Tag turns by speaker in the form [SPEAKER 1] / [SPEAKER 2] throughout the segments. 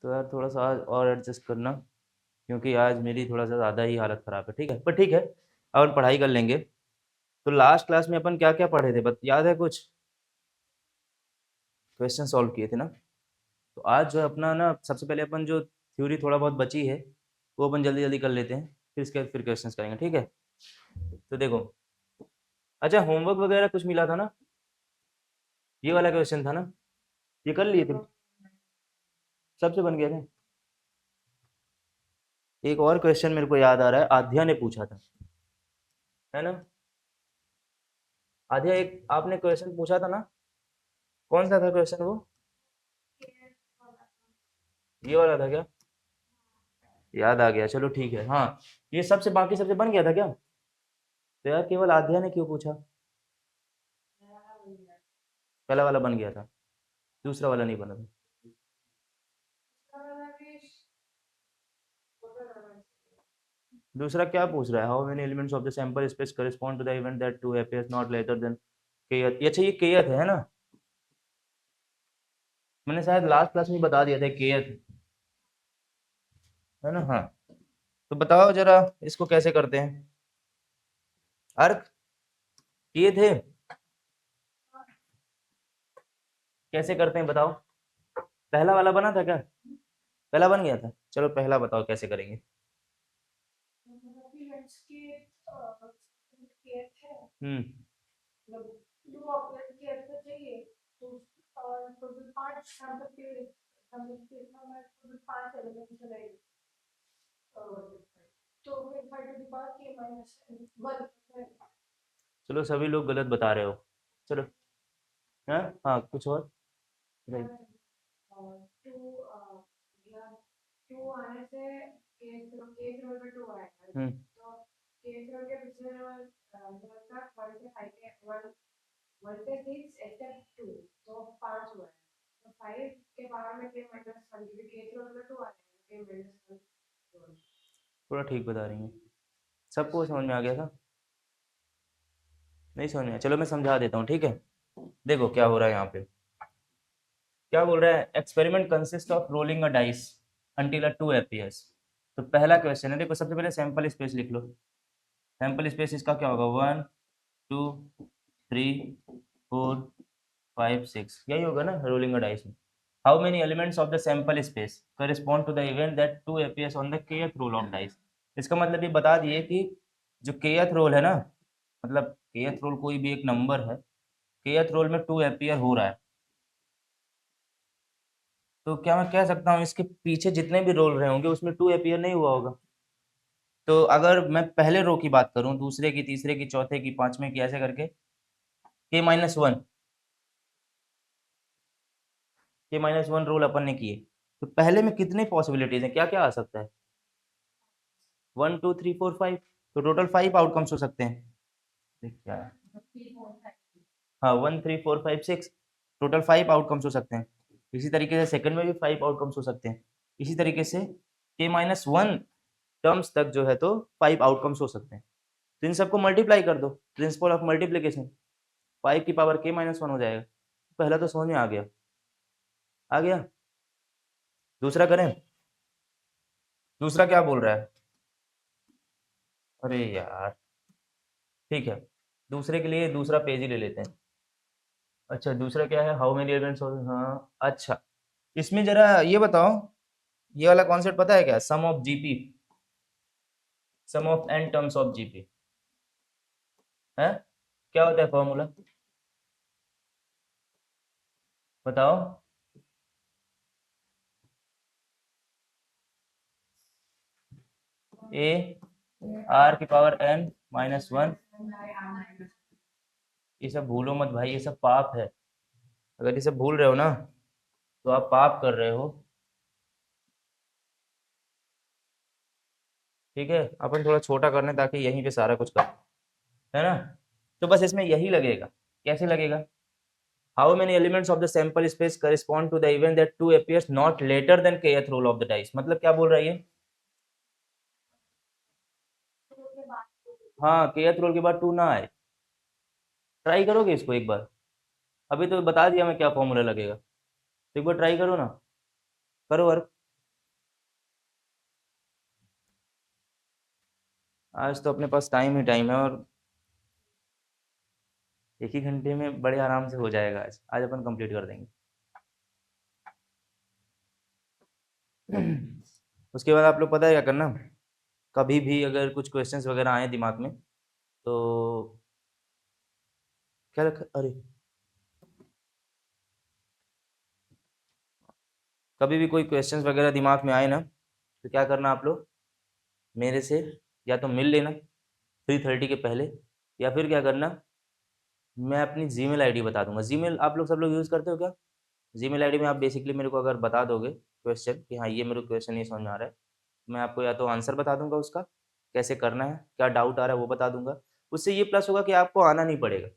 [SPEAKER 1] तो यार थोड़ा सा आज और एडजस्ट करना, क्योंकि आज मेरी थोड़ा सा ज़्यादा ही हालत ख़राब है, ठीक है? पर ठीक है, अपन पढ़ाई कर लेंगे। तो लास्ट क्लास में अपन क्या-क्या पढ़े थे याद है कुछ? क्वेश्चन सॉल्व किए थे ना? तो आज जो है अपना ना सबसे पहले अपन जो थ्योरी थोड़ा बहुत बची है, वो अपन जल्दी-जल्दी कर लेते हैं, फिर इसके बाद फिर क्वेश्चंस करेंगे, ठीक है? तो देखो, अच्छा होमवर्क वगैरह कुछ मिला था ना? ये वाला क्वेश्चन था ना? ये कर लिए थे? सबसे बन गए थे? एक और क्वेश्चन मेरे को याद आ रहा है, आध्या ने पूछा था, है ना? आध्या एक आपने क्वेश्चन पूछा था ना? कौन सा था क्वेश्चन वो? ये वाला था क्या? याद आ गया, चलो ठीक है। हाँ, ये सबसे बाकी सबसे बन गया था क्या? तो यार केवल आध्या ने क्यों पूछा? पहला वाला बन गया था, दूसरा वाला नहीं बना था। दूसरा क्या पूछ रहा है? How many elements of the sample space correspond to the event that two appears not later than kth। अच्छा ये kth है ना? मैंने शायद लास्ट क्लास में बता दिया था kth, है ना? हाँ, तो बताओ जरा इसको कैसे करते हैं? अर्क किए थे, कैसे करते हैं बताओ? पहला वाला बना था क्या? पहला बन गया था, चलो पहला बताओ कैसे करेंगे? हम्म, चलो सभी लोग गलत बता रहे हो, चलो। हाँ हाँ, कुछ और? नहीं। हम्म, थोड़ा ठीक बता रही हैं। सबको समझ में आ गया था? नहीं समझ में आया? चलो मैं समझा देता हूँ, ठीक है? देखो क्या हो रहा है यहाँ पे। क्या बोल रहा है? Experiment consist of rolling a dice until a two appears. तो पहला क्वेश्चन है, देखो सबसे पहले सैंपल स्पेस लिख लो। सैंपल स्पेस इसका क्या होगा? 1 2 3 4 5 6, यही होगा ना रोलिंग अ डाइस में? How many elements of the sample space correspond to the event that two appears on the kth roll of dice. इसका मतलब ये बता दिए कि जो kth रोल है ना, मतलब kth रोल कोई भी एक नंबर है, kth रोल में टू अपीयर हो रहा है, तो क्या मैं कह सकता हूँ इसके पीछे जितने भी रोल रहे होंगे उसमें टू अपीयर नहीं हुआ होगा? तो अगर मैं पहले रो की बात करूं, दूसरे की, तीसरे की, चौथे की, पांचवें की, ऐसे करके k-1, k-1 रोल अपन ने किए, तो पहले में कितनी पॉसिबिलिटीज है, क्या क्या आ सकता है? 1 2 3 4 5, तो टोटल 5 आउटकम्स हो सकते हैं। देख क्या है? हाँ, 1 3 4 5 6, टोटल 5 आउटकम्स हो सकते हैं। इसी तरीके से सेकंड में भी 5 आउटकम्स हो सकते हैं। इसी तरीके से k-1 टर्म्स तक जो है तो 5 आउटकम्स हो सकते हैं। तो इन सबको मल्टीप्लाई कर दो, प्रिंसिपल ऑफ मल्टीप्लीकेशन, 5 की पावर k-1 हो जाएगा। पहला तो समझ में आ गया, आ गया? दूसरा करें? दूसरा क्या बोल रहा है? अरे यार, ठीक है, दूसरे के लिए दूसरा पेज ही ले लेते हैं। अच्छा दूसरा क्या है? हाउ मेनी एलिमेंट्स, हाँ अच्छा, इसमें जरा ये बताओ, ये वाला कॉन्सेप्ट पता है क्या? Sum of GP, sum of n terms of GP है? क्या होता है फॉर्मूला? बताओ। ए आर की पावर n-1। ये सब भूलो मत भाई, ये सब पाप है। अगर ये सब भूल रहे हो ना, तो आप पाप कर रहे हो, ठीक है? अपन थोड़ा छोटा करने ताकि यहीं पे सारा कुछ कर, है ना? तो बस इसमें यही लगेगा। कैसे लगेगा? How many elements of the sample space correspond to the event that two appears not later than kth roll of the dice. मतलब क्या बोल रहा है ये? हाँ, kth रोल के बाद टू ना आए। ट्राई करोगे इसको एक बार? अभी तो बता दिया मैं क्या फॉर्मूला लगेगा, तो एक बार ट्राई करो ना, करो वर्क। आज तो अपने पास टाइम ही टाइम है और एक ही घंटे में बड़े आराम से हो जाएगा। आज आज अपन कंप्लीट कर देंगे। उसके बाद आप लोग पता है क्या करना, कभी भी अगर कुछ क्वेश्चंस वगैरह आए दिमाग में तो क्या रखा, अरे कभी भी कोई क्वेश्चंस वगैरह दिमाग में आए ना तो क्या करना आप लोग, मेरे से या तो मिल लेना 3:30 के पहले, या फिर क्या करना, मैं अपनी जीमेल आईडी बता दूंगा। जीमेल आप लोग सब लोग यूज़ करते हो क्या? जीमेल आईडी में आप बेसिकली मेरे को अगर बता दोगे क्वेश्चन कि हाँ ये मेरे को क्वेश्चन नहीं समझ में आ रहा है, मैं आपको या तो आंसर बता दूंगा उसका, कैसे करना है, क्या डाउट आ रहा है वो बता दूंगा। उससे ये प्लस होगा कि आपको आना नहीं पड़ेगा,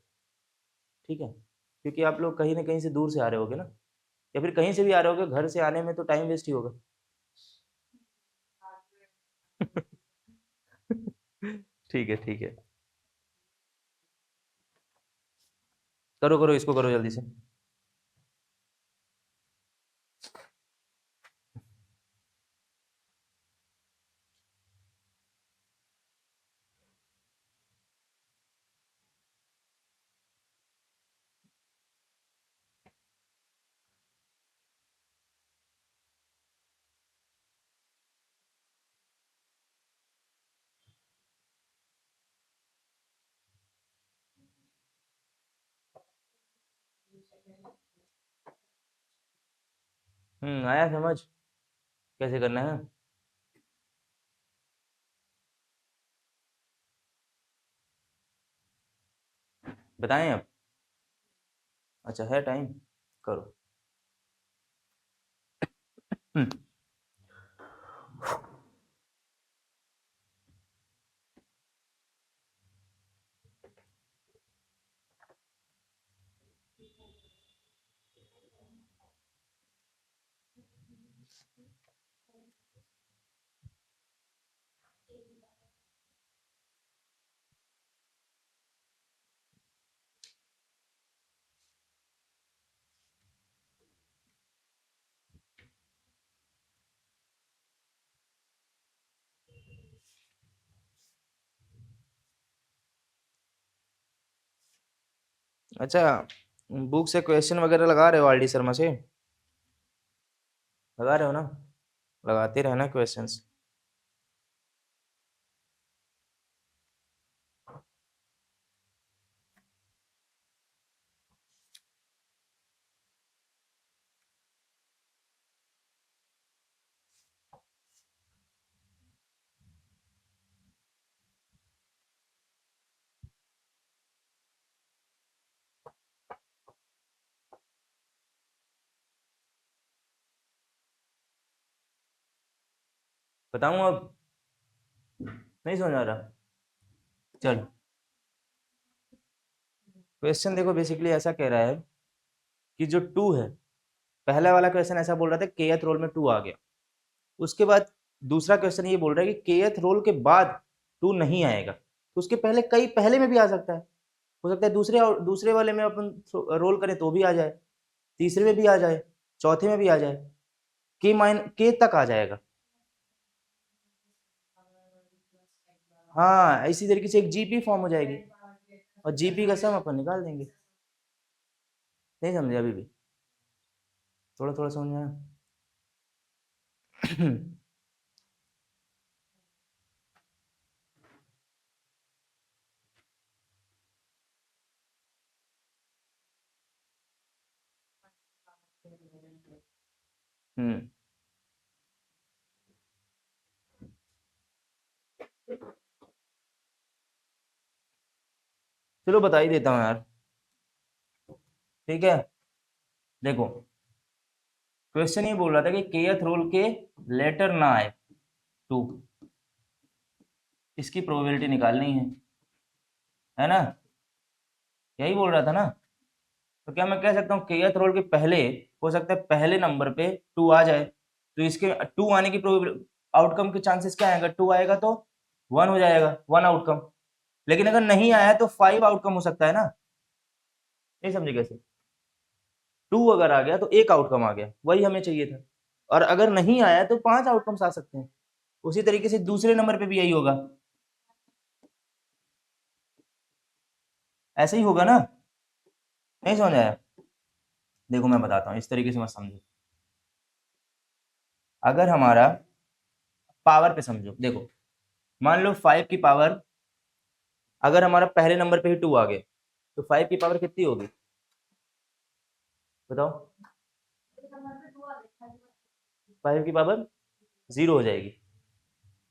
[SPEAKER 1] ठीक है? क्योंकि आप लोग कहीं ना कहीं से दूर से आ रहे होगे ना, या फिर कहीं से भी आ रहे होगे, घर से आने में तो टाइम वेस्ट ही होगा। ठीक है ठीक है, करो करो इसको, करो जल्दी से। आया समझ कैसे करना है? बताएं अब? अच्छा है टाइम, करो। हम्म, अच्छा, बुक से क्वेश्चन वगैरह लगा रहे हो आर डी शर्मा से? लगा रहे हो ना? लगाते रहना क्वेश्चंस। बताऊं अब? नहीं समझ आ रहा? चलो, क्वेश्चन देखो, बेसिकली ऐसा कह रहा है कि जो टू है, पहला वाला क्वेश्चन ऐसा बोल रहा था केथ रोल में टू आ गया। उसके बाद दूसरा क्वेश्चन ये बोल रहा है कि केथ रोल के बाद टू नहीं आएगा, तो उसके पहले कई पहले में भी आ सकता है। हो सकता है दूसरे दूसरे वाले में अपन रोल करें तो भी आ जाए, तीसरे में भी आ जाए, चौथे में भी आ जाए, के तक आ जाएगा। हाँ, इसी तरीके से एक जीपी फॉर्म हो जाएगी, और जीपी का सम अपन निकाल देंगे। नहीं समझे अभी भी? थोड़ा थोड़ा समझ में आया? हम्म, चलो बता ही देता हूँ यार, ठीक है? देखो, क्वेश्चन ये बोल रहा था कि केथ रोल के लेटर ना आए टू, इसकी प्रोबेबिलिटी निकालनी है ना? यही बोल रहा था ना? तो क्या मैं कह सकता हूँ केथ रोल के पहले, हो सकता है पहले नंबर पे टू आ जाए, तो इसके टू आने की प्रोबेबिलिटी, आउटकम के चांसेस क्या आएगा? टू आएगा तो वन हो जाएगा, वन आउटकम। लेकिन अगर नहीं आया तो फाइव आउटकम हो सकता है ना? नहीं समझे कैसे? टू अगर आ गया तो एक आउटकम आ गया, वही हमें चाहिए था। और अगर नहीं आया तो पांच आउटकम्स आ सकते हैं। उसी तरीके से दूसरे नंबर पे भी यही होगा। ऐसे ही होगा ना, नहीं समझ आया? देखो मैं बताता हूँ, इस तरीके से मत समझो। अगर हमारा पावर पे समझो, देखो मान लो 5 की पावर, अगर हमारा पहले नंबर पे ही 2 आ गए तो 5 की पावर कितनी होगी बताओ? 5 की पावर 0 हो जाएगी।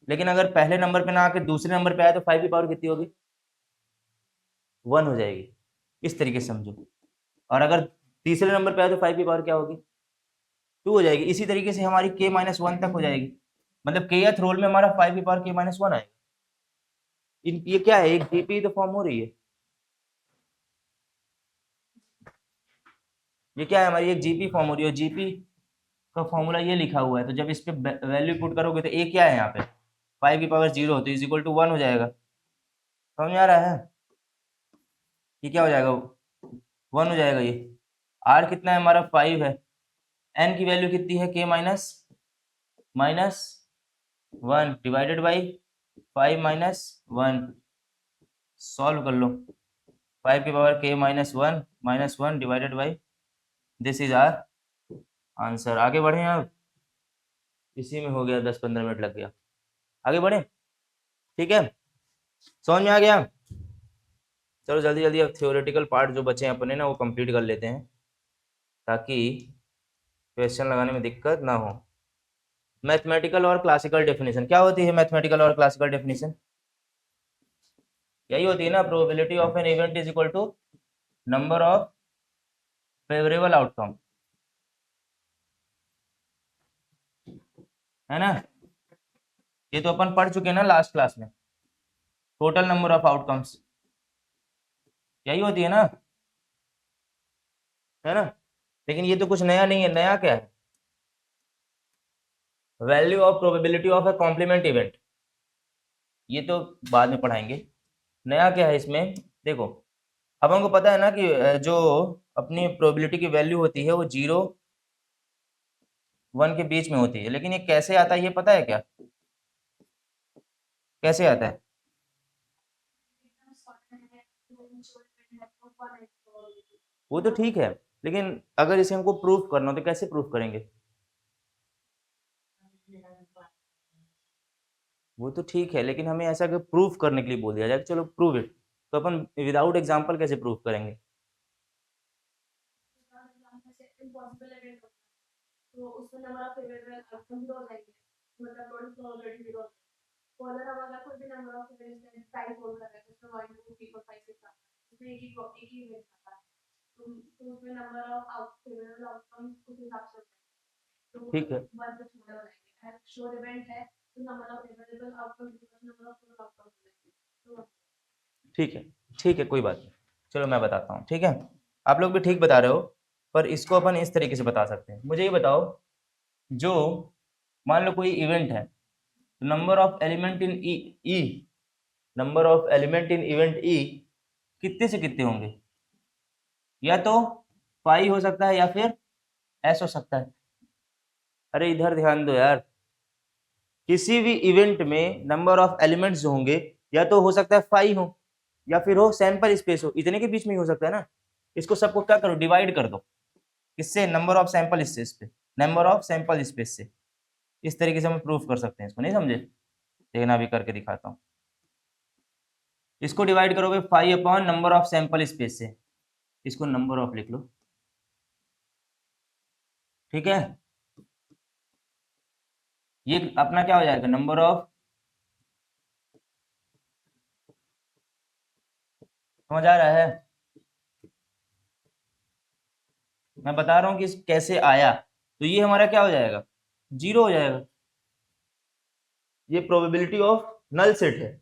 [SPEAKER 1] लेकिन अगर पहले नंबर पे ना आके दूसरे नंबर पे आए तो 5 की पावर कितनी होगी? 1 हो जाएगी। इस तरीके से समझो। और अगर तीसरे नंबर पे आए तो 5 की पावर क्या होगी? 2 हो जाएगी। इसी तरीके से हमारी k-1 तक हो जाएगी, मतलब kth रोल में हमारा 5 की पावर k-1 आएगा। ये क्या है, एक जीपी तो फॉर्म हो रही है, ये क्या है हमारी एक जीपी फॉर्म हो रही है। जीपी का फॉर्मूला ये लिखा हुआ है, तो जब इस पे वैल्यू पुट करोगे तो ए क्या है यहाँ पे, 5 की पावर 0 तो इज इक्वल टू 1 हो जाएगा। समझ में आ रहा है? ये क्या हो जाएगा, 1 हो जाएगा। ये आर कितना है हमारा, 5 है। एन की वैल्यू कितनी है, के माइनस 1 डिवाइडेड बाई 5 -1। सॉल्व कर लो। 5 की power k-1 divided by, this is our answer. आगे बढ़े आप, इसी में हो गया, 10-15 मिनट लग गया। आगे बढ़े, ठीक है, समझ में आ गया? चलो जल्दी जल्दी अब थ्योरेटिकल पार्ट जो बचे हैं अपने ना वो कंप्लीट कर लेते हैं, ताकि क्वेश्चन लगाने में दिक्कत ना हो। मैथमेटिकल और क्लासिकल डेफिनेशन क्या होती है? मैथमेटिकल और क्लासिकल डेफिनेशन यही होती है ना, probability of an event is equal to number of favourable outcome, है ना? ये तो अपन पढ़ चुके हैं ना लास्ट क्लास में, टोटल नंबर ऑफ आउटकम्स, यही होती है ना, है ना? लेकिन ये तो कुछ नया नहीं है। नया क्या है, value of probability of a complement event, ये तो बाद में पढ़ाएंगे। नया क्या है इसमें, देखो अब हमको पता है ना कि जो अपनी प्रोबेबिलिटी की वैल्यू होती है वो 0-1 के बीच में होती है। लेकिन ये कैसे आता है ये पता है क्या, कैसे आता है? वो तो ठीक है, लेकिन अगर इसे हमको प्रूफ करना हो तो कैसे प्रूफ करेंगे? वो तो ठीक है, लेकिन हमें ऐसा अगर प्रूफ करने के लिए बोल दिया जाए चलो प्रूव इट, तो अपन विदाउट एग्जांपल कैसे प्रूफ करेंगे? तो उसमें number of favourable outcome zero हो जाएंगे, मतलब टोटल प्रोबेबिलिटी जीरो। तो अगर हम अगर कोई भी number of favourable type hold कर रहे हैं तो उसमें 1 2 3 4 5 6 7 उसमें एक ही इवेंट आता है, तो उसमें number of out favourable outcome उस हिसाब से होता है। तो ठीक है, 1 से छोटे हो जाएंगे। अगर श्योर इवेंट है तो number of favourable outcome number of total outcome हो जाएंगे। तो ठीक है, ठीक है, कोई बात नहीं। चलो मैं बताता हूँ, ठीक है? आप लोग भी ठीक बता रहे हो, पर इसको अपन इस तरीके से बता सकते हैं। मुझे ये बताओ, जो मान लो कोई इवेंट है, तो number of element in E number of element in event E कितने से कितने होंगे? या तो पाई हो सकता है या फिर एस हो सकता है। अरे इधर ध्यान दो यार, किसी भी इवेंट में नंबर ऑफ एलिमेंट्स जो होंगे या तो हो सकता है फाई हो या फिर हो सैंपल स्पेस हो, इतने के बीच में ही हो सकता है ना। इसको सबको क्या करो, डिवाइड कर दो, किससे? नंबर ऑफ सैंपल स्पेस पे, नंबर ऑफ सैंपल स्पेस से। इस तरीके से हम प्रूफ कर सकते हैं इसको, नहीं समझे? लेकिन अभी करके दिखाता हूँ। इसको डिवाइड करोगे 5 upon number of sample space से, इसको नंबर ऑफ लिख लो, ठीक है? ये अपना क्या हो जाएगा, नंबर ऑफ, समझ आ रहा है? मैं बता रहा हूँ कि कैसे आया, तो ये हमारा क्या हो जाएगा, 0 हो जाएगा। ये प्रोबेबिलिटी ऑफ नल सेट है।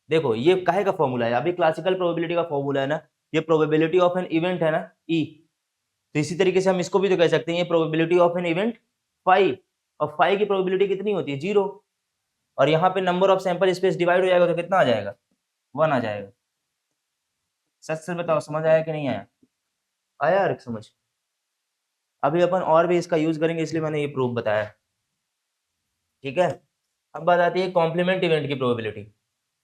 [SPEAKER 1] देखो ये काहे का फॉर्मूला है, अभी क्लासिकल प्रोबेबिलिटी का फॉर्मूला है ना, ये प्रोबेबिलिटी ऑफ एन इवेंट है ना, ई। तो इसी तरीके से हम इसको भी तो कह सकते हैं, ये प्रोबेबिलिटी ऑफ एन इवेंट 5, और 5 की प्रोबेबिलिटी कितनी होती है, 0। और यहाँ पे number of sample space divide हो जाएगा तो कितना आ जाएगा, 1 आ जाएगा। सच सच बताओ, समझ आया कि नहीं आया? आया यार समझ? अभी अपन और भी इसका यूज करेंगे, इसलिए मैंने ये प्रूफ बताया, ठीक है? अब बात आती है कॉम्प्लीमेंट इवेंट की प्रोबेबिलिटी।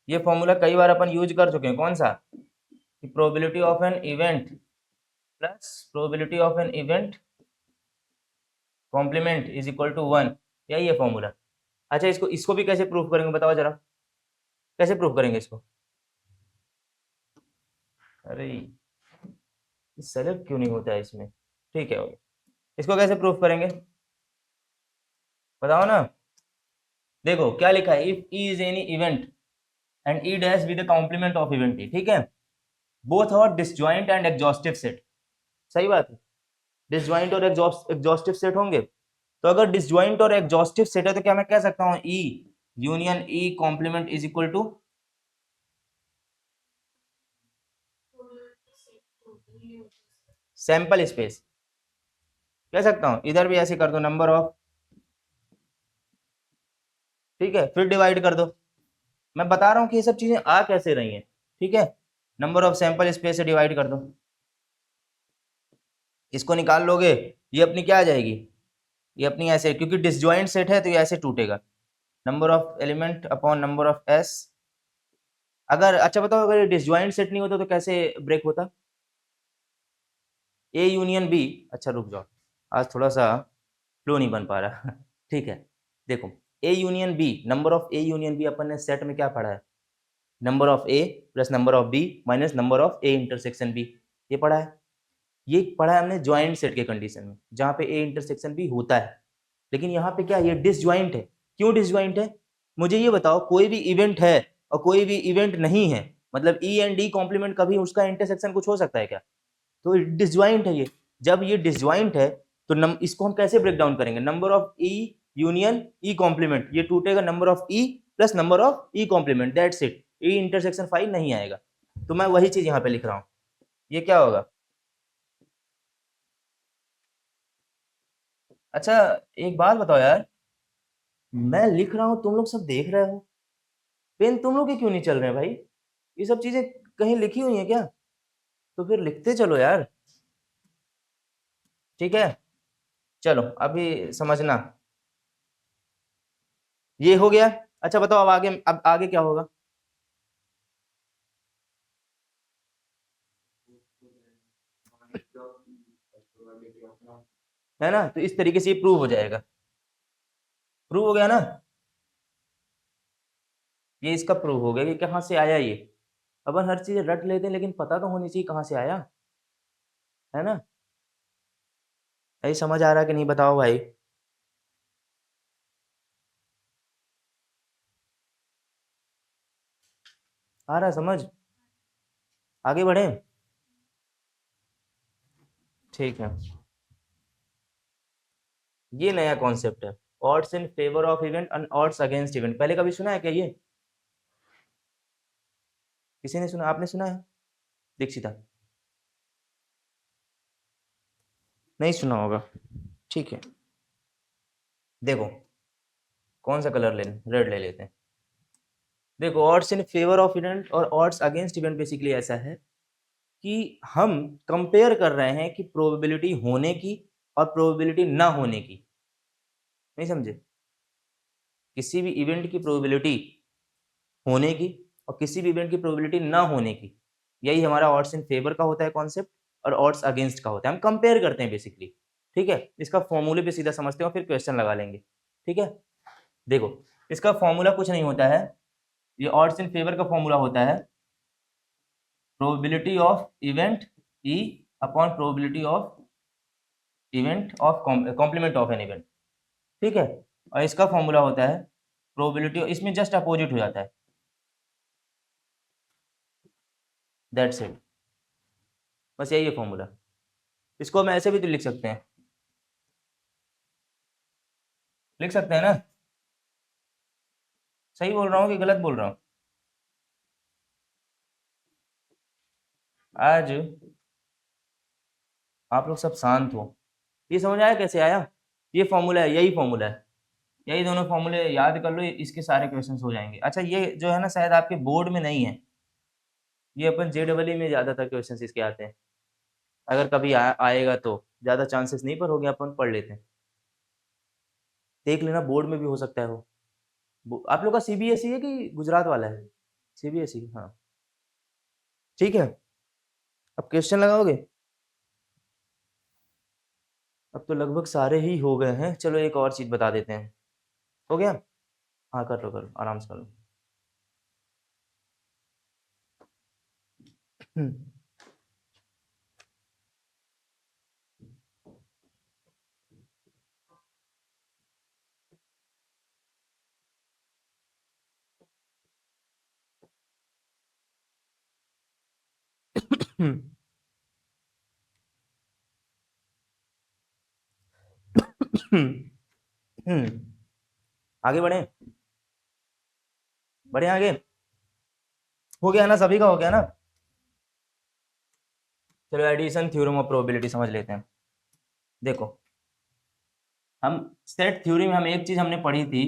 [SPEAKER 1] ये फॉर्मूला कई बार अपन यूज कर चुके हैं, कौन सा? कि probability of an event plus probability of an event complement is equal to 1, यही है फॉर्मूला। अच्छा, इसको इसको भी कैसे प्रूफ करेंगे बताओ जरा, कैसे प्रूफ करेंगे इसको? अरे सेलेक्ट क्यों नहीं होता है इसमें? ठीक है, इसको कैसे प्रूफ करेंगे बताओ ना। देखो क्या लिखा है, if E is any event and E dash with the complement of event E, ठीक है, both are disjoint and exhaustive set. सही बात है, डिसजॉइंट और एग्जॉस्टिव सेट होंगे। तो अगर डिसजॉइंट और एग्जॉस्टिव सेट है तो क्या मैं कह सकता हूं E union E complement is equal to sample space, कह सकता हूं। इधर भी ऐसे कर दो नंबर ऑफ, ठीक है, फिर डिवाइड कर दो। मैं बता रहा हूं कि ये सब चीजें आ कैसे रही हैं, ठीक है। नंबर ऑफ सैंपल स्पेस से डिवाइड कर दो, इसको निकाल लोगे, ये अपनी क्या आ जाएगी, ये अपनी ऐसे, क्योंकि डिसजॉइंट सेट है तो ये ऐसे टूटेगा, number of element upon number of S. अगर अच्छा बताओ, अगर डिसजॉइंट सेट नहीं होता तो कैसे ब्रेक होता? ए यूनियन बी, अच्छा रुक जाओ, आज थोड़ा सा फ्लो नहीं बन पा रहा ठीक है, देखो A union B, number of A union B अपन ने सेट में क्या पढ़ा है, number of A plus number of B minus number of A intersection B, ये पढ़ा है। ये पढ़ा है हमने ज्वाइंट सेट के कंडीशन में, जहाँ पे ए इंटरसेक्शन बी होता है। लेकिन यहाँ पे क्या, ये डिसज्वाइंट है। क्यों डिसज्वाइंट है, मुझे ये बताओ, कोई भी इवेंट है और कोई भी इवेंट नहीं है, मतलब ई एंड डी कॉम्प्लीमेंट, कभी उसका इंटरसेक्शन कुछ हो सकता है क्या? तो डिसज्वाइंट है ये। जब ये डिसज्वाइंट है तो इसको हम कैसे ब्रेक डाउन करेंगे, number of E union E complement, ये टूटेगा number of E plus number of E complement, that's it. E intersection 5 नहीं आएगा। तो मैं वही चीज यहाँ पे लिख रहा हूँ, ये क्या होगा? अच्छा, एक बात बताओ यार, मैं लिख रहा हूँ तुम लोग सब देख रहे हो, पेन तुम लोग के क्यों नहीं चल रहे हैं भाई? ये सब चीजें कहीं लिखी हुई है क्या? तो फिर लिखते चलो यार, ठीक है। चलो अभी समझना, ये हो गया। अच्छा बताओ, अब आगे क्या होगा? है ना, तो इस तरीके से ये प्रूव हो जाएगा। प्रूव हो गया ना, ये इसका प्रूव हो गया कि कहाँ से आया ये। अपन हर चीज रट लेते हैं लेकिन पता तो होनी चाहिए कहाँ से आया, है ना। यही समझ आ रहा है कि नहीं बताओ भाई? आ रहा है समझ? आगे बढ़े, ठीक है। ये नया कॉन्सेप्ट है, odds in favour of event and odds against event. पहले कभी सुना है क्या ये? किसी ने सुना? आपने सुना है दीक्षिता? नहीं सुना होगा, ठीक है। देखो कौन सा कलर लें, रेड ले लेते हैं। देखो odds in favour of event और ऑड्स अगेंस्ट इवेंट बेसिकली ऐसा है कि हम कंपेयर कर रहे हैं कि प्रोबेबिलिटी होने की और प्रोबेबिलिटी ना होने की। नहीं समझे? किसी भी इवेंट की प्रोबेबिलिटी होने की और किसी भी इवेंट की प्रोबेबिलिटी ना होने की, यही हमारा ऑड्स इन फेवर का होता है कॉन्सेप्ट, और ऑड्स अगेंस्ट का होता है, हम कंपेयर करते हैं बेसिकली। ठीक है, इसका फॉर्मूले पे सीधा समझते हो, फिर क्वेश्चन लगा लेंगे। ठीक है, देखो इसका फॉर्मूला कुछ नहीं होता है, ये ऑड्स इन फेवर का फॉर्मूला होता है probability of event E upon probability of event of complement of an event. ठीक है, और इसका फॉर्मूला होता है प्रोबेबिलिटी, इसमें जस्ट अपोजिट हो जाता है, दैट्स इट, बस यही है फॉर्मूला। इसको हम ऐसे भी तो लिख सकते हैं, लिख सकते हैं ना? सही बोल रहा हूँ कि गलत बोल रहा हूँ? आज आप लोग सब शांत हो, ये समझ आया कैसे आया? ये फॉर्मूला है, यही फॉर्मूला है, यही दोनों फॉर्मूले याद कर लो, इसके सारे क्वेश्चंस हो जाएंगे। अच्छा ये जो है ना, शायद आपके बोर्ड में नहीं है, ये अपन JEE में ज़्यादातर क्वेश्चंस इसके आते हैं। अगर कभी आएगा तो ज़्यादा चांसेस नहीं, पर हो गया अपन पढ़ लेते हैं, देख लेना, बोर्ड में भी हो सकता है वो। आप लोग का CBSE है कि गुजरात वाला है? CBSE, हाँ, ठीक है। अब क्वेश्चन लगाओगे? अब तो लगभग सारे ही हो गए हैं, चलो एक और चीज बता देते हैं। हो गया? हाँ कर लो कर लो, आराम से कर लो। आगे बढ़े, बढ़े आगे। हो गया ना, सभी का हो गया ना? चलो एडिशन थ्योरम ऑफ प्रोबेबिलिटी समझ लेते हैं। देखो, हम सेट थ्योरी में हम एक चीज हमने पढ़ी थी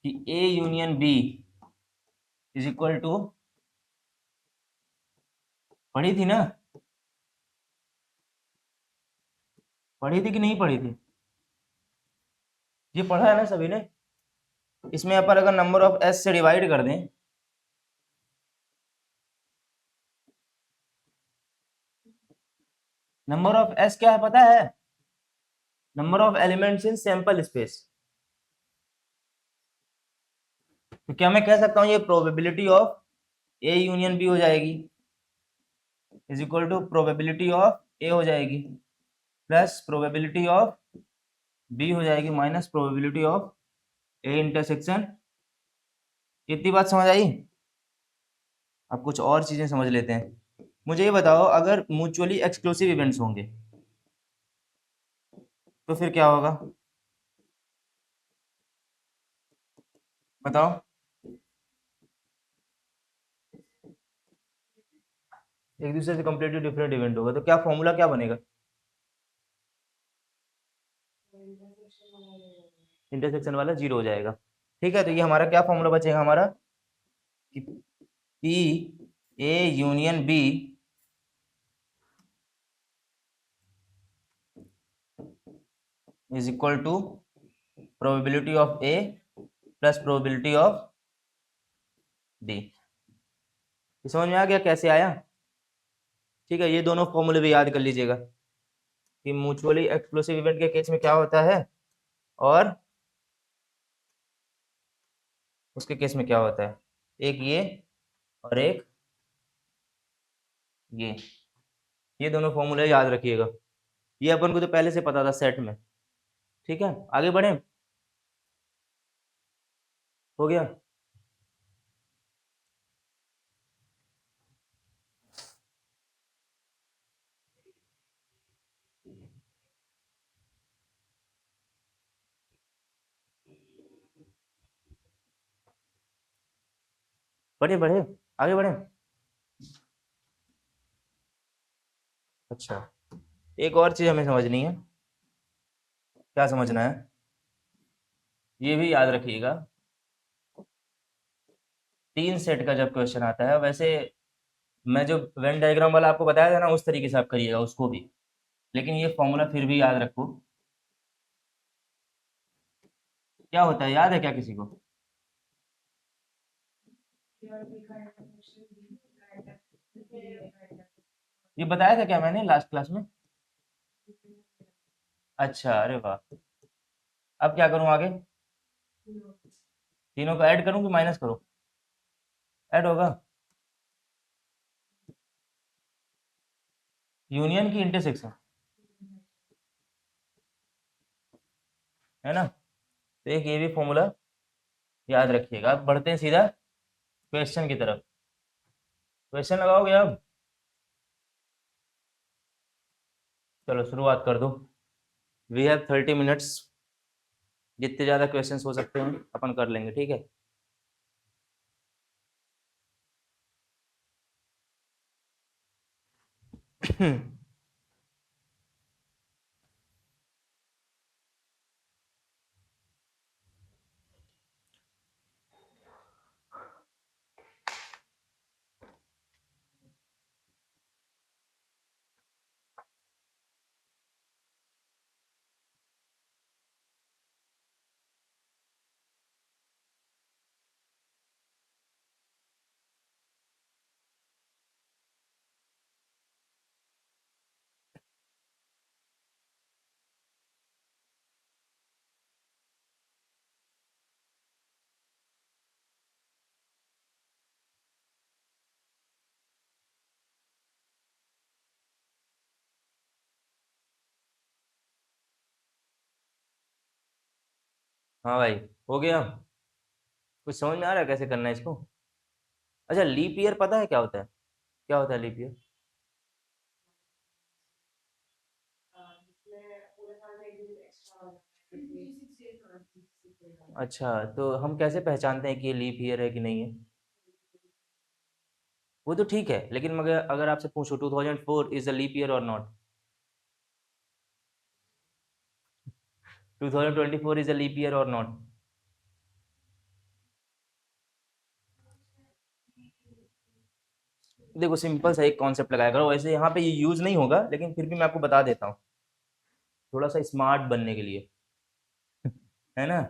[SPEAKER 1] कि A union B is equal to, पढ़ी थी ना? पढ़ी थी कि नहीं पढ़ी थी? ये पढ़ा है ना सभी ने? इसमें अपन अगर नंबर ऑफ एस से डिवाइड कर दें, नंबर ऑफ एस क्या है पता है? Number of elements in sample space. तो क्या मैं कह सकता हूँ ये probability of A union B हो जाएगी, is equal to probability of A हो जाएगी, प्लस प्रोबेबिलिटी ऑफ बी हो जाएगी, minus probability of A intersection. इतनी बात समझ आई? अब कुछ और चीजें समझ लेते हैं। मुझे ये बताओ, अगर म्यूचुअली एक्सक्लूसिव इवेंट्स होंगे तो फिर क्या होगा? बताओ। एक दूसरे से कंप्लीटली डिफरेंट इवेंट होगा तो क्या फॉर्मूला क्या बनेगा? इंटरसेक्शन वाला जीरो हो जाएगा। ठीक है, तो ये हमारा क्या फॉर्मूला बचेगा हमारा कि P A union B is equal to probability of A plus probability of B. समझ में आ गया कैसे आया? ठीक है, ये दोनों फॉर्मूले भी याद कर लीजिएगा कि म्यूचुअली एक्सक्लूसिव इवेंट के केस में क्या होता है और उसके केस में क्या होता है। एक ये और एक ये दोनों फॉर्मूले याद रखिएगा। ये अपन को तो पहले से पता था सेट में। ठीक है, आगे बढ़े। हो गया? बढ़े बढ़े, आगे बढ़े। अच्छा, एक और चीज हमें समझनी है। क्या समझना है? ये भी याद रखिएगा, तीन सेट का जब क्वेश्चन आता है, वैसे मैं जो वेन डायग्राम वाला आपको बताया था ना उस तरीके से आप करिएगा उसको भी, लेकिन ये फॉर्मूला फिर भी याद रखो। क्या होता है याद है क्या किसी को? ये बताया था क्या मैंने लास्ट क्लास में? अच्छा, अरे वाह। अब क्या करूं आगे? तीनों को ऐड करूं कि माइनस करूं? ऐड होगा। यूनियन की इंटरसेक्शन, है ना? तो एक ये भी फॉर्मूला याद रखिएगा। अब बढ़ते हैं सीधा क्वेश्चन की तरफ। क्वेश्चन लगाओगे अब? चलो शुरुआत कर दो। We have 30 minutes. जितने ज़्यादा क्वेश्चन हो सकते हैं अपन कर लेंगे, ठीक है? हाँ भाई, हो गया। कुछ समझ में आ रहा है कैसे करना है इसको? अच्छा, लीप ईयर पता है क्या होता है? क्या होता है लीप ईयर? अच्छा, तो हम कैसे पहचानते हैं कि ये लीप ईयर है कि नहीं है? वो तो ठीक है, लेकिन मगर अगर आपसे पूछो 2004 इज अ लीप ईयर और not? 2024 is a leap year और नॉट? देखो सिंपल सा एक कॉन्सेप्ट लगाया करो, वैसे यहाँ पे ये यूज नहीं होगा, लेकिन फिर भी मैं आपको बता देता हूँ, थोड़ा सा स्मार्ट बनने के लिए। है ना?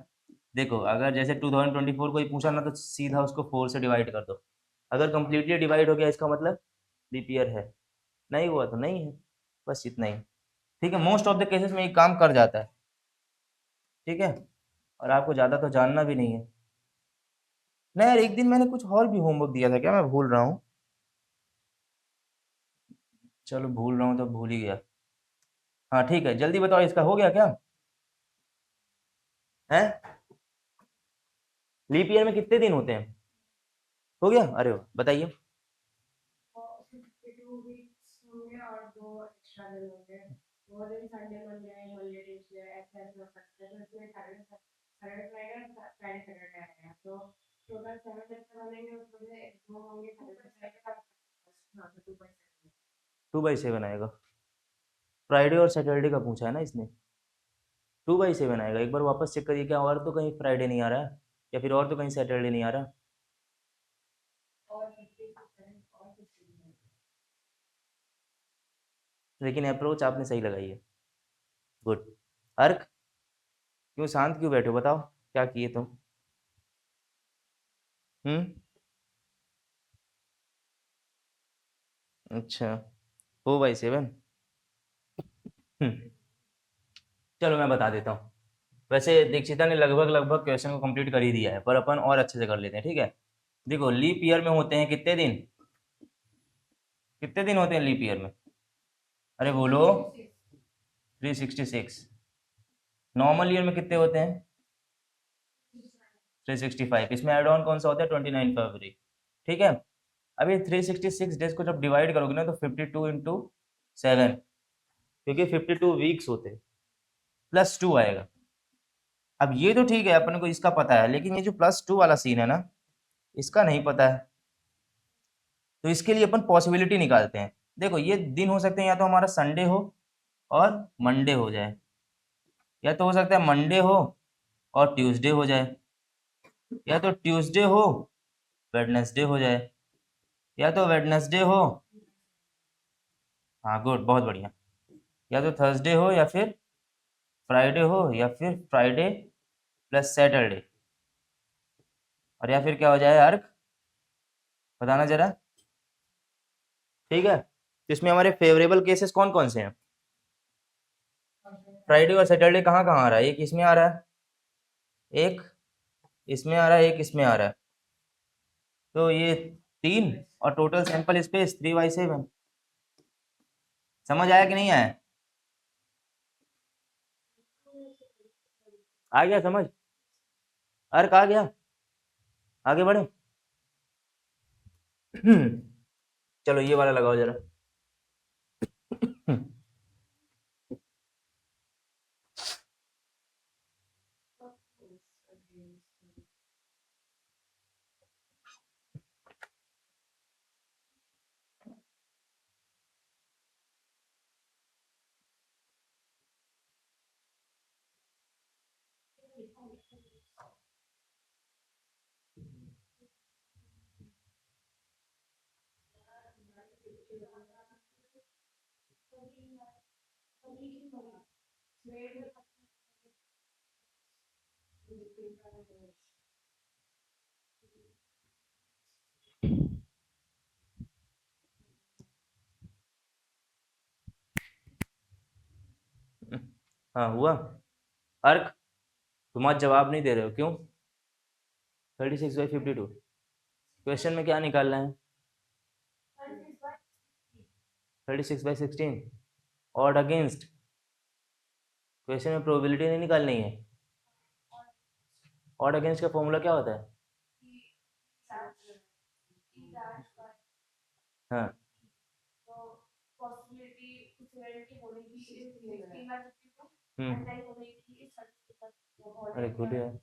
[SPEAKER 1] देखो अगर जैसे 2024 कोई पूछा ना, तो सीधा उसको 4 से डिवाइड कर दो। अगर कंप्लीटली डिवाइड हो गया इसका मतलब लीप ईयर है, नहीं हुआ तो नहीं है। बस इतना ही। ठीक है, मोस्ट ऑफ द केसेस में ये काम कर जाता है। ठीक है, और आपको ज़्यादा तो जानना भी नहीं है। नहीं यार, एक दिन मैंने कुछ और भी होमवर्क दिया था, क्या मैं भूल रहा हूँ? चलो भूल रहा हूँ तो भूल ही गया। हाँ ठीक है, जल्दी बताओ, इसका हो गया क्या? है? लीप ईयर में कितने दिन होते हैं? हो गया, अरे वाह, बताइए। टू बाई सेवन आएगा। फ्राइडे और सैटरडे का पूछा है ना इसने? 2/7 आएगा। एक बार वापस चेक करिए, क्या और तो कहीं फ्राइडे नहीं आ रहा है, या फिर और तो कहीं सैटरडे नहीं आ रहा? लेकिन अप्रोच आपने सही लगाई है। गुड। अर्क, क्यों शांत क्यों बैठे हो, बताओ क्या किए तुम? हम्म। अच्छा, 4/7। चलो मैं बता देता हूँ। वैसे दीक्षिता ने लगभग लगभग क्वेश्चन को कंप्लीट कर ही दिया है, पर अपन और अच्छे से कर लेते हैं, ठीक है? देखो लीप ईयर में होते हैं कितने दिन? कितने दिन होते हैं लीप ईयर में? अरे बोलो। 366। नॉर्मल ईयर में कितने होते हैं? 365। इसमें एड ऑन कौन सा होता है? 29 फरवरी। ठीक है। अब ये 366 डेज को जब डिवाइड करोगे ना, तो 52 इंटू 7, क्योंकि 52 वीक्स होते हैं, +2 आएगा। अब ये तो ठीक है, अपन को इसका पता है, लेकिन ये जो +2 वाला सीन है ना, इसका नहीं पता है। तो इसके लिए अपन पॉसिबिलिटी निकालते हैं। देखो ये दिन हो सकते हैं, या तो हमारा संडे हो और मंडे हो जाए, या तो हो सकता है मंडे हो और ट्यूसडे हो जाए, या तो ट्यूसडे हो वेडनेसडे हो जाए, या तो वेडनेसडे हो। हाँ गुड, बहुत बढ़िया। या तो थर्सडे हो, या फिर फ्राइडे हो, या फिर फ्राइडे प्लस सैटरडे, और या फिर क्या हो जाए अर्क, बताना जरा। ठीक है, तो इसमें हमारे फेवरेबल केसेस कौन कौन से हैं? फ्राइडे और सैटरडे कहाँ कहाँ आ रहा है? एक इसमें आ रहा है, एक इसमें आ रहा है, एक इसमें आ रहा है। तो ये 3, और टोटल सैंपल स्पेस 3/7। समझ आया कि नहीं आया? आ गया समझ? अर्क आ गया? आगे बढ़े। चलो ये वाला लगाओ जरा। हाँ हुआ। अर्क, तुम आज जवाब नहीं दे रहे हो, क्यों? 36/52। क्वेश्चन में क्या निकालना है? 36/16। Odd against. क्वेश्चन में प्रोबेबिलिटी नहीं निकालनी है। ऑड अगेंस्ट का फॉर्मूला क्या होता है? हाँ अरे गुड यार।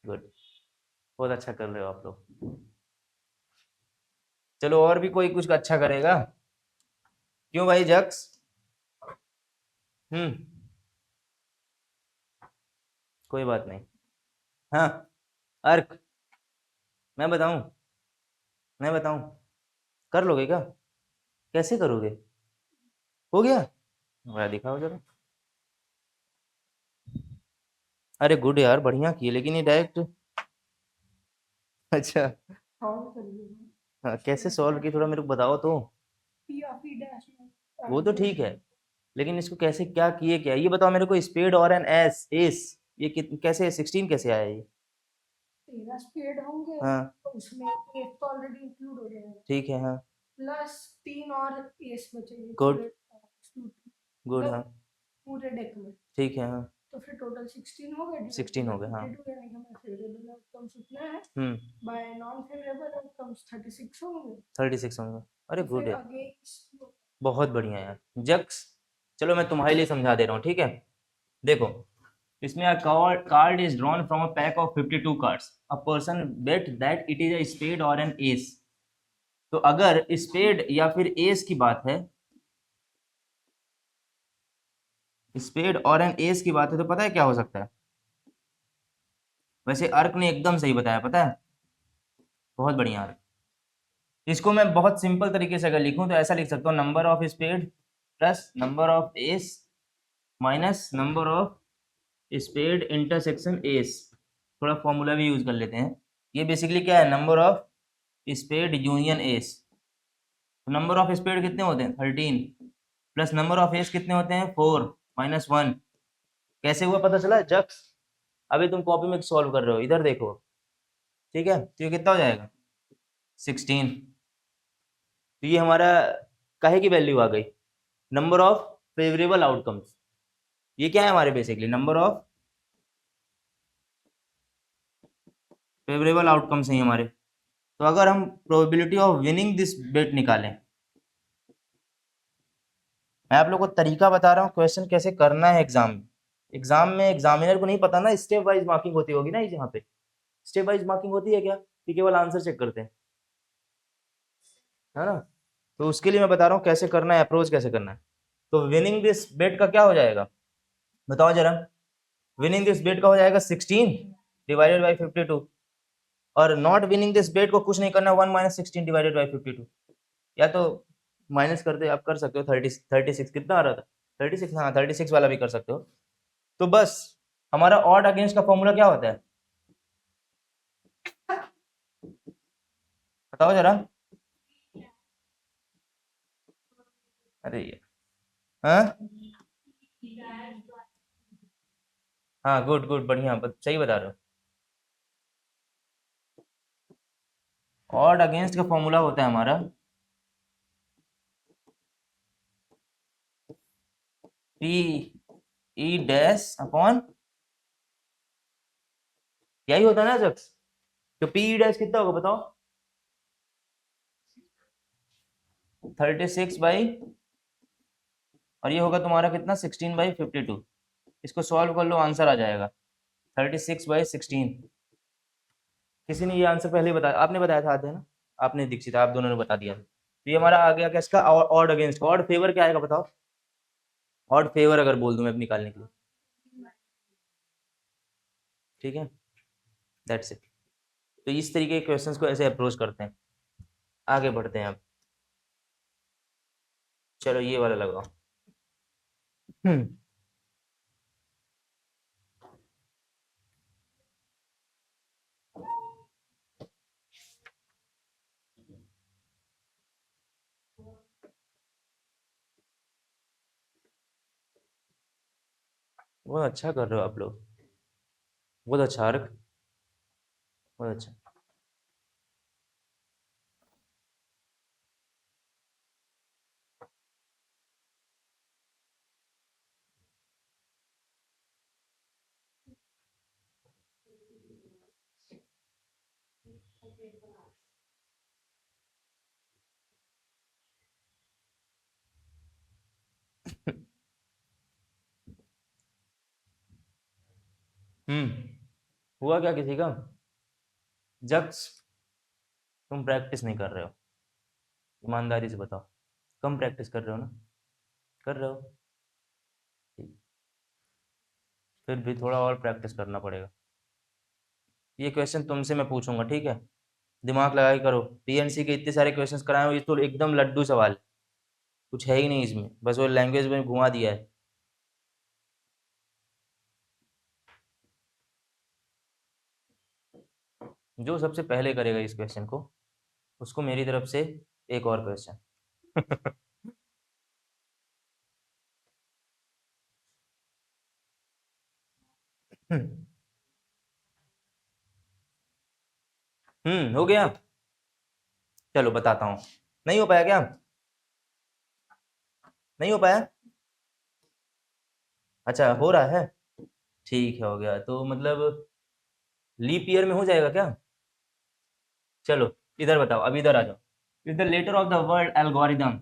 [SPEAKER 1] गुड, बहुत अच्छा कर रहे हो आप लोग। चलो और भी कोई कुछ अच्छा करेगा? क्यों भाई जक्स? हम्म कोई बात नहीं। हाँ अर्क, मैं बताऊं? मैं बताऊं? कर लोगे क्या? कैसे करोगे? हो गया? वह दिखाओ जरा। अरे गुड यार, बढ़िया किए, लेकिन ये डायरेक्ट अच्छा। हाँ कैसे सॉल्व की, थोड़ा मेरे को बताओ तो। वो तो ठीक है, लेकिन इसको कैसे क्या किए, क्या ये बताओ मेरे को। स्पेड और एन एस एस, ये कैसे 16 कैसे आया ये?
[SPEAKER 2] 13 स्पेड होंगे
[SPEAKER 1] हाँ
[SPEAKER 2] तो उसमें एस तो ऑलरेडी इंक्लूड हो जाएगा,
[SPEAKER 1] ठीक है। हाँ
[SPEAKER 2] प्लस 3 और एस बचेंगे
[SPEAKER 1] गुड
[SPEAKER 2] पूरे
[SPEAKER 1] गुड। हाँ
[SPEAKER 2] पूरे डेक में।
[SPEAKER 1] ठीक है। हाँ
[SPEAKER 2] तो फिर टोटल 16 हो गए,
[SPEAKER 1] 16 हो गए। हाँ
[SPEAKER 2] 52 यानी हमारे फेवरेबल आउटकम्स उतना है,
[SPEAKER 1] हम्म
[SPEAKER 2] बाय नॉन फेवरेबल आउटकम्स 36 होंगे।
[SPEAKER 1] 36 होंगे। अरे
[SPEAKER 2] तो
[SPEAKER 1] गुड
[SPEAKER 2] फिर
[SPEAKER 1] है,
[SPEAKER 2] अगेंस्ट
[SPEAKER 1] बहुत बढ़िया यार। जक्स, चलो मैं तुम्हारे लिए समझा दे रहा हूँ, ठीक है? देखो, इसमें a card is drawn from a pack of 52 cards. A person bet that it is a spade or an ace. तो अगर स्पेड या फिर एस की बात है, स्पेड और एन एस की बात है, तो पता है क्या हो सकता है? वैसे अर्क ने एकदम सही बताया, पता है, बहुत बढ़िया अर्क। इसको मैं बहुत सिंपल तरीके से अगर लिखूं तो ऐसा लिख सकता हूँ, number of spade plus number of ace minus number of spade intersection ace. थोड़ा फॉर्मूला भी यूज कर लेते हैं। ये बेसिकली क्या है, number of spade union ace. तो नंबर ऑफ स्पेड कितने होते हैं 13, प्लस नंबर ऑफ एस कितने होते हैं 4 माइनस 1। कैसे हुआ पता चला जक्स? अभी तुम कॉपी में सॉल्व कर रहे हो, इधर देखो, ठीक है? तो ये कितना हो जाएगा 16। तो ये हमारा काहे की वैल्यू आ गई, नंबर ऑफ फेवरेबल आउटकम्स। ये क्या है हमारे, basically number of favourable outcomes हैं हमारे। तो अगर हम प्रोबेबिलिटी ऑफ विनिंग दिस बेट निकालें, मैं आप लोग को तरीका बता रहा हूँ क्वेश्चन कैसे करना है एग्जाम में। एग्जाम में एग्जामिनर को नहीं पता ना, स्टेप वाइज मार्किंग होती होगी ना यहाँ पे। स्टेप वाइज मार्किंग होती है क्या कि केवल आंसर चेक करते हैं, है ना? तो उसके लिए मैं बता रहा हूँ कैसे करना है, अप्रोच कैसे करना है। तो विनिंग दिस बेट का क्या हो जाएगा, बताओ जरा। विनिंग दिस बेट का हो जाएगा 16 डिवाइडेड बाई 52। और नॉट विनिंग दिस बेट को कुछ नहीं करना, 1 माइनस 16 डिवाइडेड बाई 52। या तो माइनस कर दे, आप कर सकते हो। 36 कितना आ रहा था, 36। हाँ 36 वाला भी कर सकते हो। तो बस, हमारा ऑड अगेंस्ट का फॉर्मूला क्या होता है, बताओ जरा। अरे ये हाँ हाँ गुड गुड, बढ़िया, सही बता रहे हो। ऑड अगेंस्ट का फॉर्मूला होता है हमारा पी ई डैश अपॉन, यही होता है ना जब? तो पी ई डैश कितना होगा बताओ, 36 बाई, और ये होगा तुम्हारा कितना 16 बाई 52। इसको सॉल्व कर लो, आंसर आ जाएगा 36/16। किसी ने ये आंसर पहले ही बताया, आपने बताया था आधे ना, आपने दीक्षित, आप दोनों ने बता दिया था। तो ये हमारा आ गया क्या इसका, ऑड अगेंस्ट। ऑड फेवर क्या आएगा बताओ, ऑड फेवर अगर बोल दूं मैं निकालने के लिए, ठीक है? That's it. तो इस तरीके के क्वेश्चंस को ऐसे अप्रोच करते हैं। आगे बढ़ते हैं अब, चलो ये वाला लगाओ। हम्म बहुत अच्छा कर रहे हो आप लोग, बहुत अच्छा रख, बहुत अच्छा। हुआ क्या किसी का? जक्स, तुम प्रैक्टिस नहीं कर रहे हो, ईमानदारी से बताओ। कम प्रैक्टिस कर रहे हो ना? कर रहे हो, ठीक। फिर भी थोड़ा और प्रैक्टिस करना पड़ेगा। ये क्वेश्चन तुमसे मैं पूछूंगा, ठीक है? दिमाग लगा के करो। पीएनसी के इतने सारे क्वेश्चंस कराए हो, ये तो एकदम लड्डू सवाल है। कुछ है ही नहीं इसमें, बस वो लैंग्वेज में घुमा दिया है। जो सबसे पहले करेगा इस क्वेश्चन को, उसको मेरी तरफ से एक और क्वेश्चन। हो गया। चलो बताता हूँ। नहीं हो पाया क्या? नहीं हो पाया? अच्छा, हो रहा है। ठीक है, हो गया तो मतलब लीप ईयर में हो जाएगा क्या? चलो, इधर बताओ, अब इधर आ जाओ। Is the letter of the word algorithm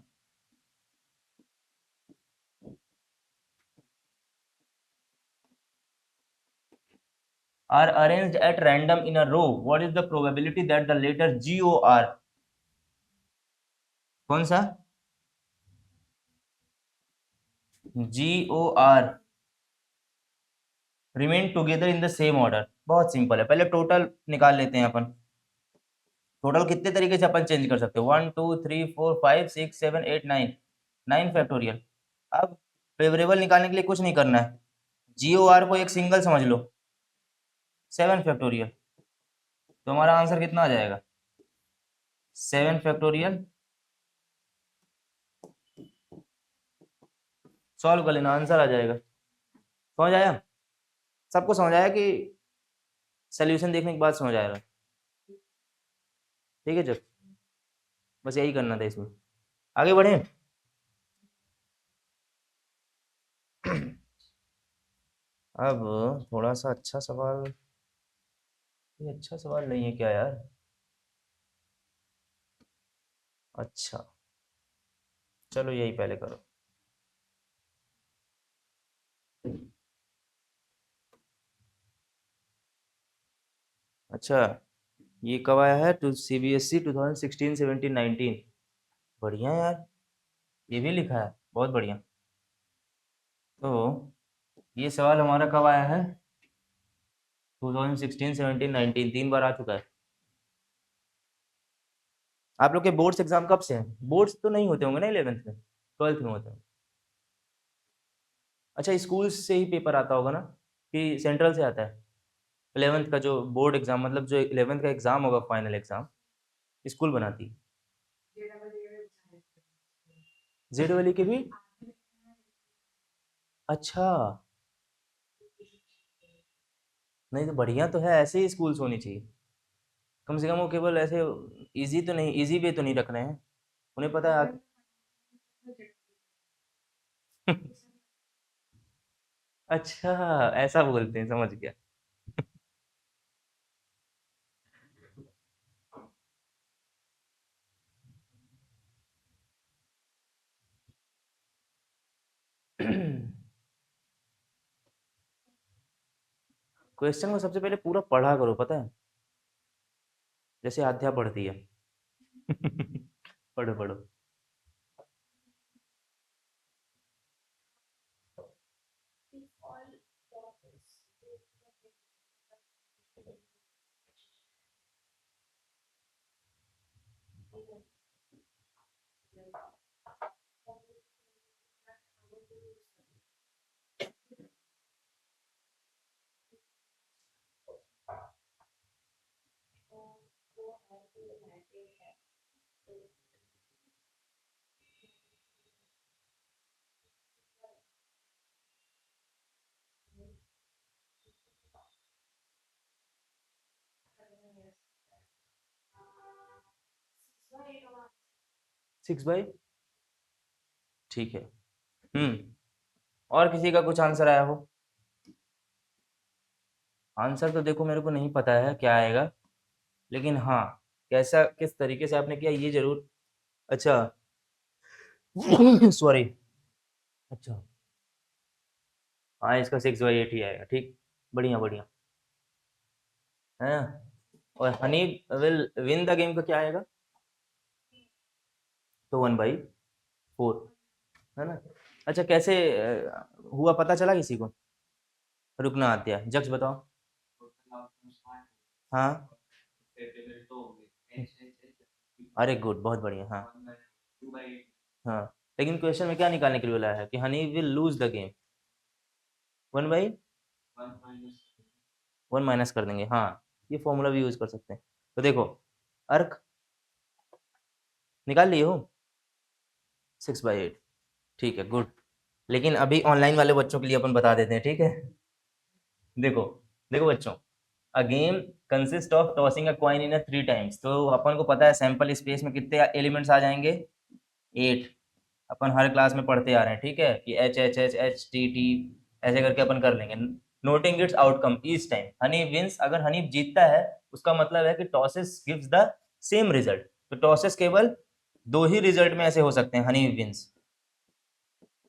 [SPEAKER 1] are arranged at random in a row, what is the probability that the letter GOR, कौन सा? GOR remain together in the same order? बहुत सिंपल है, पहले टोटल निकाल लेते हैं अपन। Total कितने तरीके से अपन चेंज कर सकते हो? 1 2 3 4 5 6 7 8 9, 9 फैक्टोरियल। अब फेवरेबल निकालने के लिए कुछ नहीं करना है, GOR को एक सिंगल समझ लो, 7 फैक्टोरियल। तो हमारा आंसर कितना आ जाएगा? 7 फैक्टोरियल। सॉल्व कर लेना, आंसर आ जाएगा। समझ आया? सबको समझ आया कि सोल्यूशन देखने के बाद समझ आएगा? ठीक है, जब बस यही करना था इसमें। आगे बढ़े। अब थोड़ा सा अच्छा सवाल, ये अच्छा सवाल नहीं है क्या यार? अच्छा, चलो यही पहले करो। अच्छा, ये कब आया है? To CBSE 2016 17 19। बढ़िया यार, ये भी लिखा है, बहुत बढ़िया। तो ये सवाल हमारा कब आया है? 2016 17 19, 3 बार आ चुका है। आप लोग के बोर्ड्स एग्जाम कब से हैं? बोर्ड्स तो नहीं होते होंगे ना 11th में, 12th में होते हैं। अच्छा, स्कूल से ही पेपर आता होगा ना, कि सेंट्रल से आता है? 11th का जो बोर्ड एग्जाम, मतलब जो 11th का एग्जाम होगा, फाइनल एग्जाम, स्कूल बनाती है। जेड वाली के भी? अच्छा, नहीं तो बढ़िया तो है, ऐसे ही स्कूल्स होनी चाहिए। कम से कम वो केवल ऐसे इजी तो नहीं, इजी वे तो नहीं रख रहे हैं, उन्हें पता है अच्छा, ऐसा बोलते हैं, समझ गया। क्वेश्चन को सबसे पहले पूरा पढ़ा करो, पता है, जैसे आध्या पढ़ती है। पढ़ो पढ़ो। 6/, ठीक है। और किसी का कुछ आंसर आया हो? आंसर तो देखो, मेरे को नहीं पता है क्या आएगा, लेकिन हाँ, कैसा किस तरीके से आपने किया ये जरूर। अच्छा सॉरी। अच्छा हाँ, इसका 6/8 ही आएगा, ठीक, बढ़िया बढ़िया है ना। और Honey will win the game का क्या आएगा? तो 1/4 है ना। अच्छा कैसे हुआ, पता चला किसी को? रुकना आत्या, जक्स बताओ। हाँ अरे गुड, बहुत बढ़िया। हाँ हाँ, लेकिन क्वेश्चन में क्या निकालने के लिए बोला है कि Honey will lose the game. 1/1 minus कर देंगे, हाँ, ये फॉर्मूला भी यूज कर सकते हैं। तो देखो, अर्क निकाल लिए हो, 6/8, ठीक है, गुड। लेकिन अभी ऑनलाइन वाले बच्चों के लिए अपन बता देते हैं, ठीक है। देखो, देखो बच्चों, a game consist of tossing a coin in 3 times. तो अपन को पता है सैंपल स्पेस में कितने एलिमेंट्स आ जाएंगे? 8। अपन हर क्लास में पढ़ते आ रहे हैं, ठीक है, कि H H H H T T, ऐसे करके अपन कर लेंगे। Noting its outcome each time Honey wins, अगर हनी जीतता है उसका मतलब है कि tosses gives the same result. तो टॉसेस केवल 2 ही रिजल्ट में ऐसे हो सकते हैं, हनी विंस।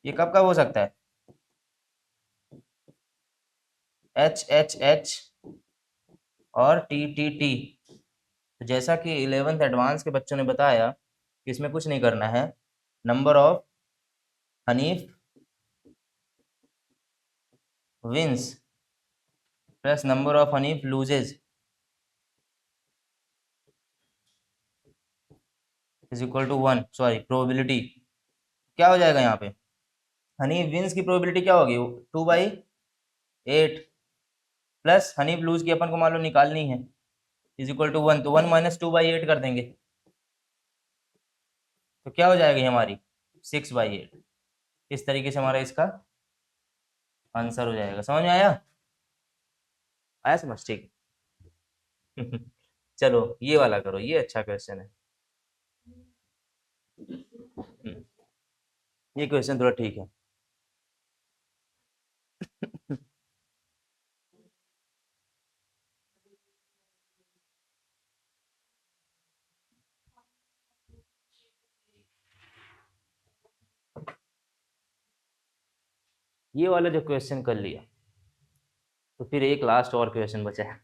[SPEAKER 1] ये कब कब हो सकता है? एच एच एच और टी टी टी। तो जैसा कि 11th एडवांस के बच्चों ने बताया कि इसमें कुछ नहीं करना है, number of Hanif wins plus number of Hanif losses is equal to 1। Sorry, probability क्या हो जाएगा यहाँ पे? हनी विंस की प्रोबेबिलिटी क्या होगी? 2/8 प्लस हनी लूज की अपन को मान लो निकालनी है, इज इक्वल टू 1। तो 1 माइनस 2/8 कर देंगे, तो क्या हो जाएगी हमारी? 6/8। इस तरीके से हमारा इसका आंसर हो जाएगा। समझ में आया? आया समझ, ठीक है। चलो ये वाला करो, ये अच्छा क्वेश्चन है। हम्म, ये क्वेश्चन थोड़ा ठीक है। ये वाला जो क्वेश्चन कर लिया, तो फिर एक लास्ट और क्वेश्चन बचा है।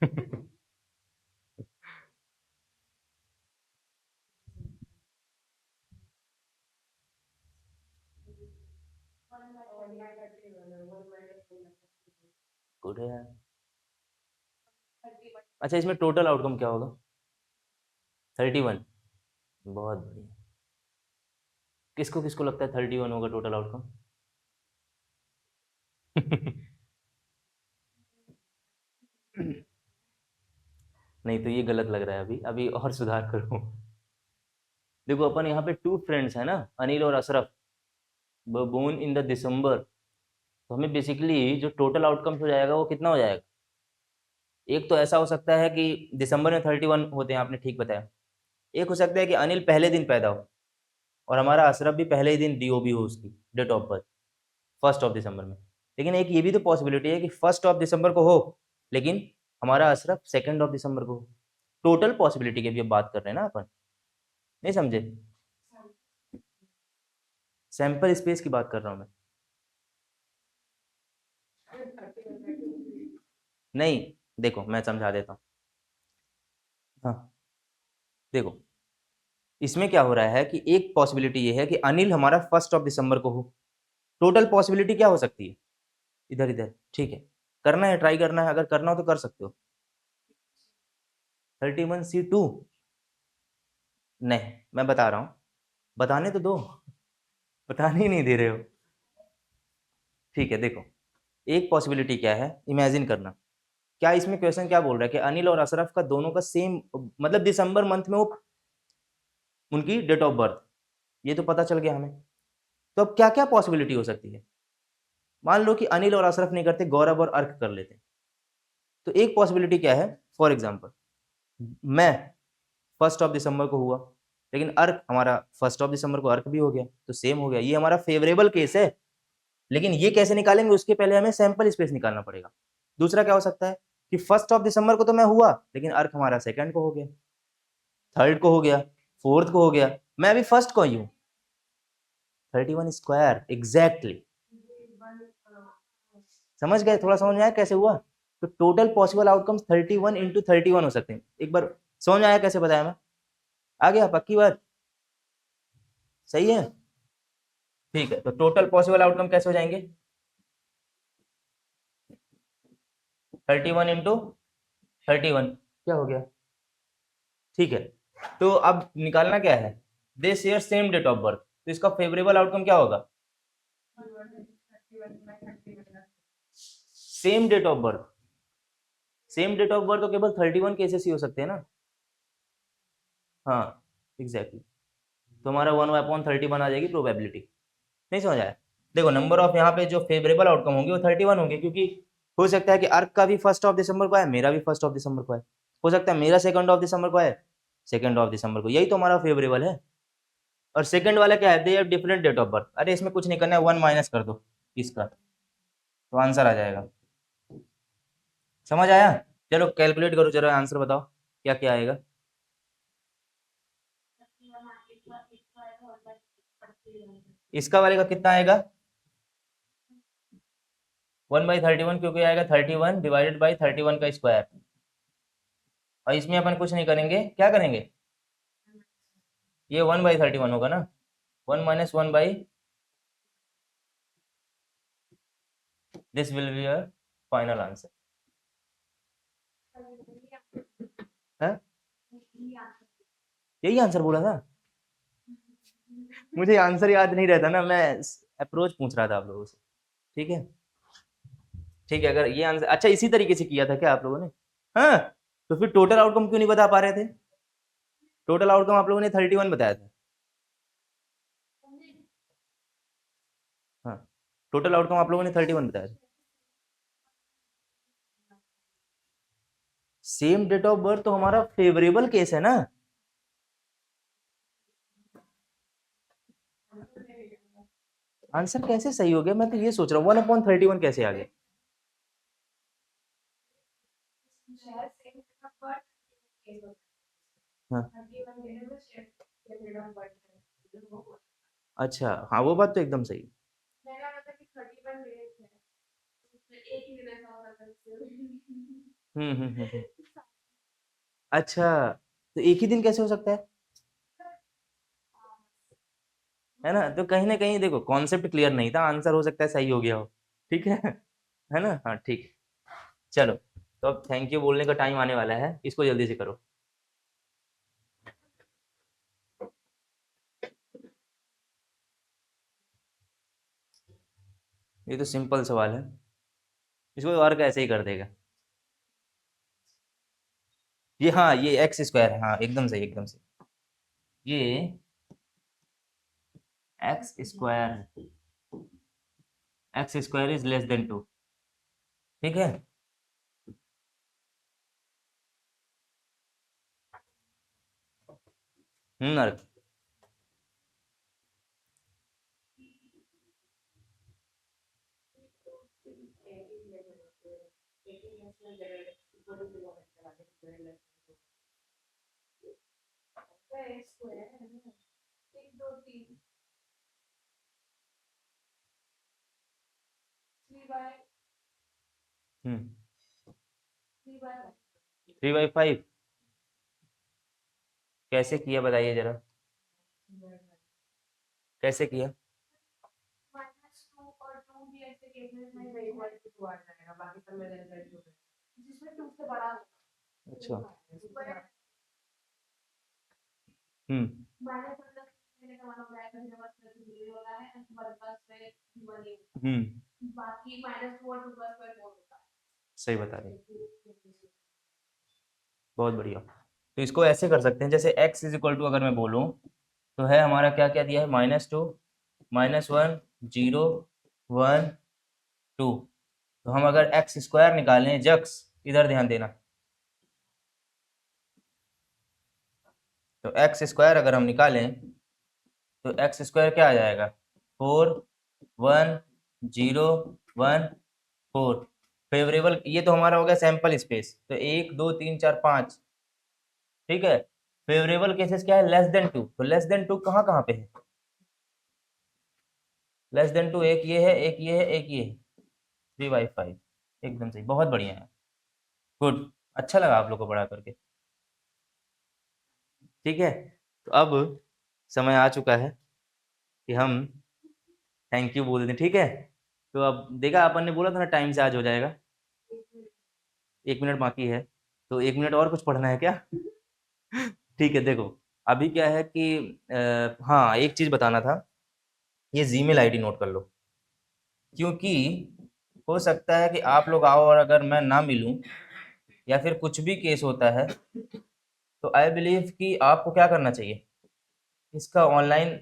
[SPEAKER 1] गुड है यार। अच्छा इसमें टोटल आउटकम क्या होगा? 31। बहुत बढ़िया। किसको किसको लगता है 31 होगा टोटल आउटकम? नहीं तो ये गलत लग रहा है, अभी अभी और सुधार करो। देखो अपन यहाँ पे 2 फ्रेंड्स है ना, अनिल और Ashraf, born in the December. तो हमें बेसिकली जो टोटल आउटकम हो जाएगा वो कितना हो जाएगा? एक तो ऐसा हो सकता है कि दिसंबर में 31 होते हैं, आपने ठीक बताया। एक हो सकता है कि अनिल पहले दिन पैदा हो और हमारा अशरफ भी पहले ही दिन डीओबी हो, उसकी डेट ऑफ बर्थ 1 दिसंबर में। लेकिन एक ये भी तो पॉसिबिलिटी है कि 1 दिसंबर को हो, लेकिन हमारा अशरफ 2 दिसंबर को हो। टोटल पॉसिबिलिटी की भी अब बात कर रहे हैं ना अपन, नहीं समझे? सैंपल स्पेस की बात कर रहा हूँ मैं। नहीं, देखो मैं समझा देता हूँ। हाँ, देखो इसमें क्या हो रहा है कि एक पॉसिबिलिटी ये है कि अनिल हमारा 1 दिसंबर को हो। टोटल पॉसिबिलिटी क्या हो सकती है? इधर इधर, ठीक है, करना है, ट्राई करना है, अगर करना हो तो कर सकते हो। 31C2। नहीं, मैं बता रहा हूँ, बताने तो दो। बताने ही नहीं दे रहे हो। ठीक है, देखो एक पॉसिबिलिटी क्या है, इमेजिन करना। क्या इसमें क्वेश्चन क्या बोल रहा है कि अनिल और अशरफ का दोनों का सेम, मतलब दिसंबर मंथ में वो उनकी डेट ऑफ बर्थ, ये तो पता चल गया हमें। तो अब क्या क्या पॉसिबिलिटी हो सकती है? मान लो कि अनिल और अशरफ नहीं करते, गौरव और अर्क कर लेते। तो एक पॉसिबिलिटी क्या है, फॉर एग्जाम्पल मैं 1 दिसंबर को हुआ, लेकिन अर्क हमारा 1 दिसंबर को अर्क भी हो गया, तो सेम हो गया, ये हमारा फेवरेबल केस है। लेकिन ये कैसे निकालेंगे, उसके पहले हमें सैंपल स्पेस निकालना पड़ेगा। दूसरा क्या हो सकता है कि 1 दिसंबर को तो मैं हुआ, लेकिन अर्क हमारा 2 को हो गया, थर्ड को हो गया, फोर्थ को हो गया, मैं अभी फर्स्ट को ही हूँ। 31 स्क्वायर एग्जैक्टली। समझ गए? थोड़ा समझ में आया कैसे हुआ? तो टोटल पॉसिबल आउटकम्स 31 इंटू 31 हो सकते हैं। एक बार समझ में आया कैसे बताया मैं? आ गया? पक्की बात? सही है, ठीक है। तो टोटल पॉसिबल आउटकम कैसे हो जाएंगे? 31 इंटू 31, क्या हो गया? ठीक है। तो अब निकालना क्या है? They share same date of birth, तो इसका फेवरेबल आउटकम क्या होगा? Same date of birth, same date of birth तो केवल 31 केसेस ही हो सकते हैं ना। हाँ एग्जैक्टली, तो हमारा 1/31 आ जाएगी प्रोबेबिलिटी। नहीं समझ आया? देखो नंबर ऑफ यहाँ पे जो फेवरेबल आउटकम होंगे वो 31 होंगे, क्योंकि हो सकता है कि अर्क का भी 1 ऑफ दिसंबर को है, मेरा भी 1 ऑफ दिसंबर को है, हो सकता है मेरा 2 ऑफ दिसंबर को है, 2 ऑफ दिसंबर को, यही तो हमारा फेवरेबल है। और सेकंड वाला क्या है? They have different date of birth. अरे इसमें कुछ नहीं करना है, 1 माइनस कर दो इसका, तो आंसर आ जाएगा। समझ आया? चलो कैलकुलेट करो, चलो आंसर बताओ क्या क्या आएगा। इसका वाले का कितना आएगा? 1/31, क्योंकि आएगा 31 डिवाइडेड बाई 31 का स्क्वायर। और इसमें अपन कुछ नहीं करेंगे, क्या करेंगे? ये 1/31 होगा ना, 1 minus 1 by, this will be your final answer है। यही आंसर बोला था, मुझे आंसर याद नहीं रहता ना, मैं अप्रोच पूछ रहा था आप लोगों से। ठीक है, ठीक है। अगर ये आंसर अच्छा इसी तरीके से किया था क्या आप लोगों ने? हाँ, तो फिर टोटल आउटकम क्यों नहीं बता पा रहे थे? टोटल आउटकम आप लोगों ने 31 बताया था। हाँ, टोटल आउटकम आप लोगों ने 31 बताया था। सेम डेट ऑफ बर्थ तो हमारा फेवरेबल केस है ना। आंसर कैसे सही हो गया? मैं तो ये सोच रहा हूँ 1/31 कैसे आ गया। हाँ अच्छा, हाँ वो बात तो एकदम सही। हम्म। अच्छा, तो एक ही दिन कैसे हो सकता है ना? तो कहीं ना कहीं देखो कॉन्सेप्ट क्लियर नहीं था, आंसर हो सकता है सही हो गया हो। ठीक है ना? हाँ ठीक। चलो, तो अब थैंक यू बोलने का टाइम आने वाला है, इसको जल्दी से करो। ये तो सिंपल सवाल है, इसको और कैसे ही कर देगा। ये हाँ, ये एक्स स्क्वायर है, हाँ एकदम सही एकदम सही। ये x square, x square is less than 2। ठीक है, अर्क। हम्म 3/5 कैसे किया बताइए जरा, कैसे किया? अच्छा, हम्म हम्म सही बता रहे हैं, बहुत बढ़िया। तो इसको ऐसे कर सकते हैं, जैसे x इज इक्वल टू, अगर मैं बोलूँ तो है हमारा क्या क्या दिया है, -2 -1 0 1 2। तो हम अगर एक्स स्क्वायर निकालें, जक्स इधर ध्यान देना, तो एक्स स्क्वायर अगर हम निकालें तो एक्स स्क्वायर क्या आ जाएगा, 4 1 0 1 4। फेवरेबल, ये तो हमारा हो गया सैंपल स्पेस, तो 1 2 3 4 5। ठीक है, फेवरेबल केसेस क्या है, लेस देन 2, तो लेस देन 2 कहाँ कहाँ पे है, लेस देन 2 एक ये है, एक ये है, एक ये है, 3/5, एकदम सही, बहुत बढ़िया है, गुड, अच्छा लगा आप लोग को पढ़ा करके। ठीक है, तो अब समय आ चुका है कि हम थैंक यू बोल दें, ठीक है। तो अब देखा, अपन ने बोला था ना टाइम से आज हो जाएगा, 1 मिनट बाकी है, तो 1 मिनट और कुछ पढ़ना है क्या? ठीक है, देखो अभी क्या है कि हाँ एक चीज़ बताना था, ये जीमेल आईडी नोट कर लो, क्योंकि हो सकता है कि आप लोग आओ और अगर मैं ना मिलूं या फिर कुछ भी केस होता है, तो आई बिलीव कि आपको क्या करना चाहिए, इसका ऑनलाइन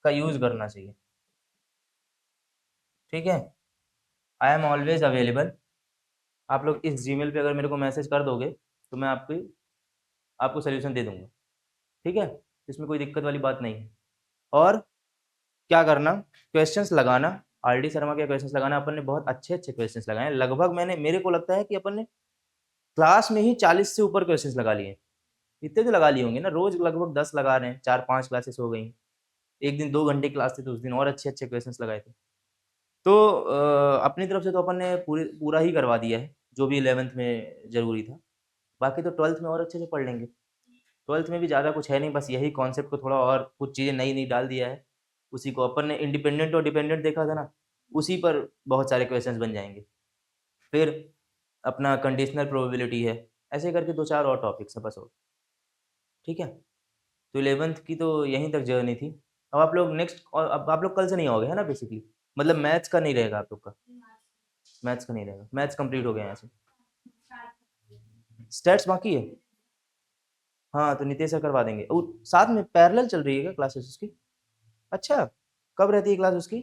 [SPEAKER 1] का यूज़ करना चाहिए, ठीक है। आई एम ऑलवेज अवेलेबल, आप लोग इस जीमेल पे अगर मेरे को मैसेज कर दोगे तो मैं आपको सोल्यूशन दे दूंगा, ठीक है, इसमें कोई दिक्कत वाली बात नहीं है। और क्या करना, क्वेश्चंस लगाना, आरडी शर्मा के क्वेश्चंस लगाना, अपन ने बहुत अच्छे अच्छे क्वेश्चंस लगाए हैं, लगभग मेरे को लगता है कि अपन ने क्लास में ही 40 से ऊपर क्वेश्चंस लगा लिए, इतने तो लगा लिए होंगे ना, रोज लगभग 10 लगा रहे हैं, 4-5 क्लासेस हो गई, एक दिन 2 घंटे क्लास थी तो उस दिन और अच्छे अच्छे क्वेश्चंस लगाए थे। तो अपनी तरफ से तो अपन ने पूरा ही करवा दिया है, जो भी 11th में जरूरी था, बाकी तो 12th में और अच्छे से पढ़ लेंगे। 12th में भी ज़्यादा कुछ है नहीं, बस यही कॉन्सेप्ट को थोड़ा और कुछ चीज़ें नई नई डाल दिया है, उसी को अपन ने इंडिपेंडेंट और डिपेंडेंट देखा था ना, उसी पर बहुत सारे क्वेश्चंस बन जाएंगे। फिर अपना कंडीशनल प्रोबेबिलिटी है, ऐसे करके 2-4 और टॉपिक्स है बस, और ठीक है। तो 11th की तो यहीं तक जर्नी थी। अब आप लोग नेक्स्ट, और अब आप लोग कल से नहीं आओगे है ना बेसिकली, मतलब मैथ्स का नहीं रहेगा आप लोग का, मैथ्स का नहीं रहेगा, मैथ्स कंप्लीट हो गया यहाँ से, स्टैट्स बाकी है। हाँ तो नितेश सर करवा देंगे, साथ में पैरेलल चल रही है क्या क्लासेस उसकी? अच्छा, कब रहती है क्लास उसकी?